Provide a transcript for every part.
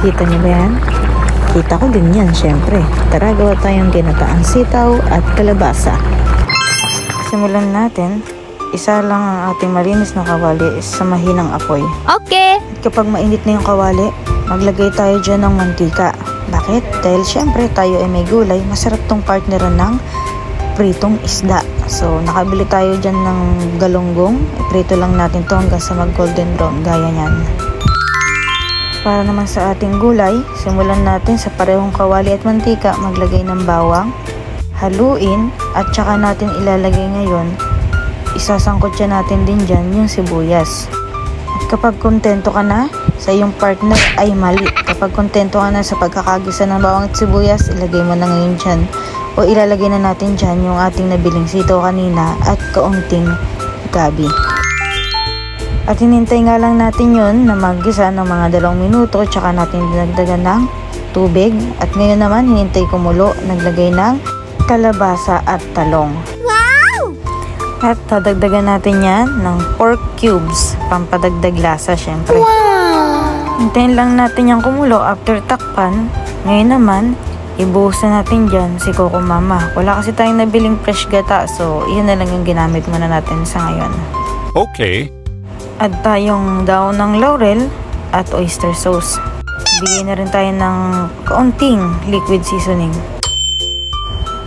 Kita niyo ba yan? Kita ko din yan, syempre. Tara, gawa tayong ginataang sitaw at kalabasa. Simulan natin. Isa lang ang ating malinis na kawali sa mahinang apoy. Okay! At kapag mainit na yung kawali, maglagay tayo dyan ng mantika. Bakit? Dahil syempre tayo ay may gulay, masarap tong partneran ng pritong isda. So, nakabili tayo dyan ng galunggong. Iprito lang natin to hanggang sa mag golden brown, gaya nyan. Para naman sa ating gulay, simulan natin sa parehong kawali at mantika, maglagay ng bawang, haluin, at saka natin ilalagay ngayon, isasangkot siya natin din dyan yung sibuyas. At kapag kontento ka na sa iyong partner ay mali. Kapag kontento ka na sa pagkakagisa ng bawang at sibuyas, ilagay mo na ngayon dyan. O ilalagay na natin dyan yung ating nabiling sitaw kanina at kaunting gabi. At hinintay nga lang natin yun na maggisa ng mga 2 minuto, tsaka natin dinagdagan ng tubig. At ngayon naman hinintay kumulo, naglagay ng kalabasa at talong. Wow! At dadagdagan natin yan ng pork cubes, pampadagdag lasa syempre. Wow! Hintayin lang natin yung kumulo. After takpan, ngayon naman ibuhos na natin dyan si Coco Mama. Wala kasi tayong nabiling fresh gata, so iyan na lang yung ginamit muna natin sa ngayon. Okay. Add tayong daon ng laurel at oyster sauce. Bigay na rin tayo ng kaunting liquid seasoning.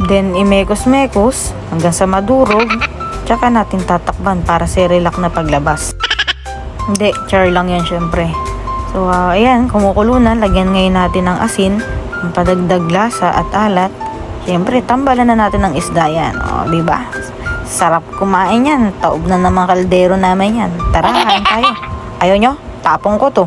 Then imekos-mekos hanggang sa madurog, tsaka natin tatakban para serilak na paglabas. Hindi, char lang yan syempre. So ayan, kumukulo na. Lagyan ngayon natin ng asin, ang padagdag lasa at alat. Syempre, tambalan na natin ng isda yan. O, diba? Sarap kumain yan. Taob na naman kaldero namin yan. Tara, kain tayo. Ayaw nyo? Tapong ko to.